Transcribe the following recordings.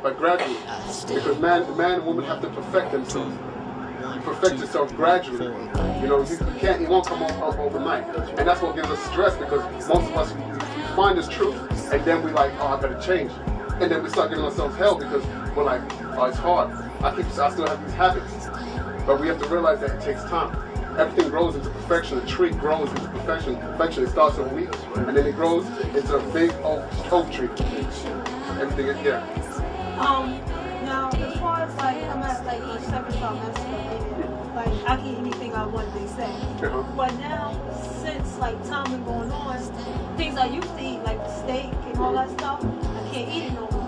but gradually. Because man and woman have to perfect themselves. You perfect yourself gradually. You know, it won't come up overnight. And that's what gives us stress, because most of us, we find this truth, and then we like, oh, I gotta change. And then we start giving ourselves hell because we're like, oh, it's hard. I still have these habits. But we have to realize that it takes time. Everything grows into perfection. A tree grows into perfection. It starts in a week, and then it grows into a big oak tree. Everything is there. Now, as far as like, I'm at like age 7 about masculine, like I can eat anything I want, they say. But now, since like time been going on, things I used to eat, like steak and all that stuff, I can't eat it no more.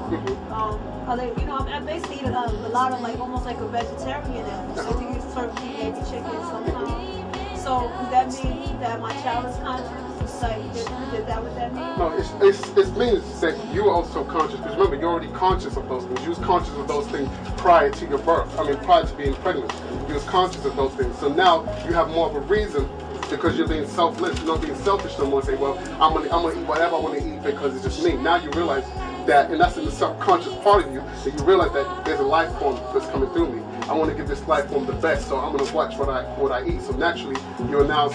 You know, I basically eat a lot of like almost like a vegetarian now. So I think it's turkey, maybe chicken sometimes. So does that mean that my child is conscious? Like, is that what that means? No, it means that you're also conscious. Because remember, you're already conscious of those things. You was conscious of those things prior to your birth. I mean, prior to being pregnant. You was conscious of those things. So now you have more of a reason, because you're being selfless. You're not being selfish no more. Say, well, I'm gonna eat whatever I want to eat because it's just me. Now you realize that, and that's in the subconscious part of you, that you realize that there's a life form that's coming through me. I want to give this life form the best, so I'm going to watch what I eat. So naturally, you're now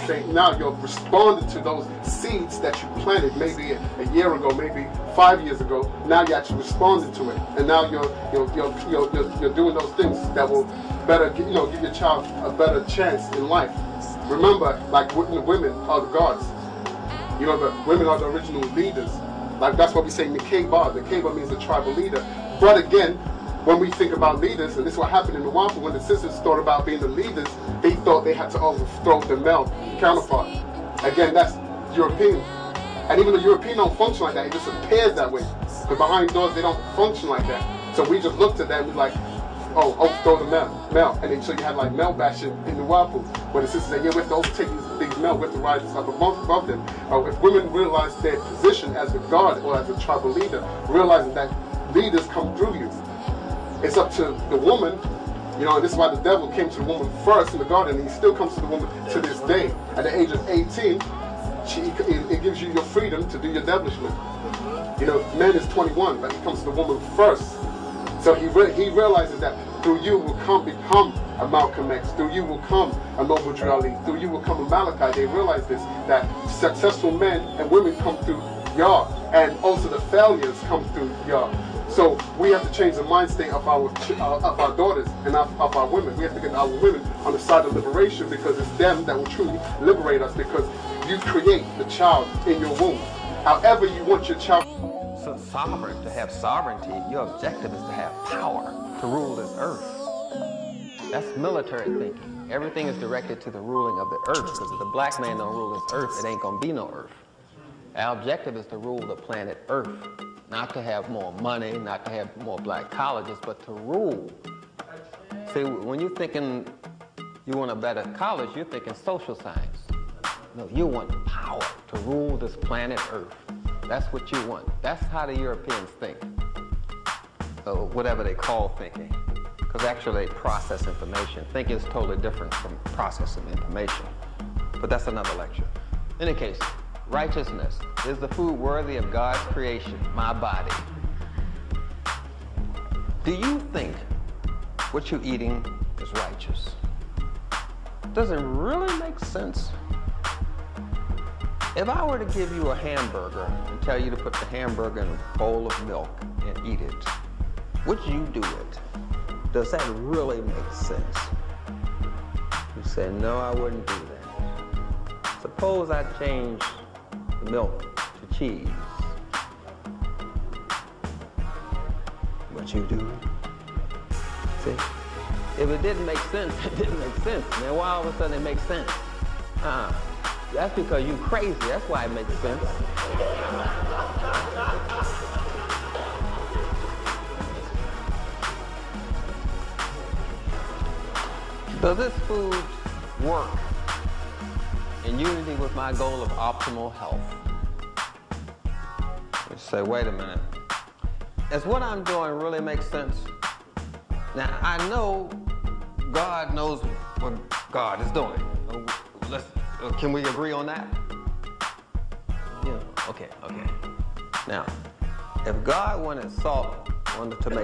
responding to those seeds that you planted maybe a year ago, maybe 5 years ago. Now you're actually responding to it, and now you're doing those things that will better, give your child a better chance in life. Remember, like the women are the gods. You know, the women are the original leaders. Like that's what we say Nikeba. Nikeba means a tribal leader. But again, when we think about leaders, and this is what happened in Rwanda, when the sisters thought about being the leaders, they thought they had to overthrow the male counterpart. Again, that's European. And even the European don't function like that, it just appears that way. But behind doors, they don't function like that. So we just looked at them and like, oh, overthrow the male. And then so you had like male bashing in the Rwanda, where the sisters said, yeah, we have to overtake these male, we have to rise up above them. If women realize their position as a god or as a tribal leader, realizing that leaders come through you. It's up to the woman, and this is why the devil came to the woman first in the garden, and he still comes to the woman to this day. At the age of 18, it gives you your freedom to do your devilishment. Man is 21, but he comes to the woman first. So he realizes that through you will become a Malcolm X, through you will come a Noble Drew Ali, through you will come a Malachi. They realize this, that successful men and women come through Yah, and also the failures come through Yah. So we have to change the mind state of our daughters and of our women. We have to get our women on the side of liberation, because it's them that will truly liberate us, because you create the child in your womb. However you want your child. So sovereign, to have sovereignty, your objective is to have power to rule this earth. That's military thinking. Everything is directed to the ruling of the earth, because if the black man don't rule this earth, it ain't gonna be no earth. Our objective is to rule the planet Earth. Not to have more money, not to have more black colleges, but to rule. See, when you're thinking you want a better college, you're thinking social science. No, you want power to rule this planet Earth. That's what you want. That's how the Europeans think. Or whatever they call thinking. Because actually they process information. Thinking is totally different from processing information. But that's another lecture. In any case, righteousness is the food worthy of God's creation, my body. Do you think what you're eating is righteous? Does it really make sense? If I were to give you a hamburger and tell you to put the hamburger in a bowl of milk and eat it, would you do it? Does that really make sense? You say, no, I wouldn't do that. Suppose I change the milk to cheese. What you do? See? If it didn't make sense, it didn't make sense. Now why all of a sudden it makes sense? That's because you crazy. That's why it makes sense. Does this food work in unity with my goal of optimal health? You say, wait a minute. Does what I'm doing really make sense? Now, I know God knows what God is doing. Can we agree on that? Yeah, okay. Now, if God wanted salt on the tomato,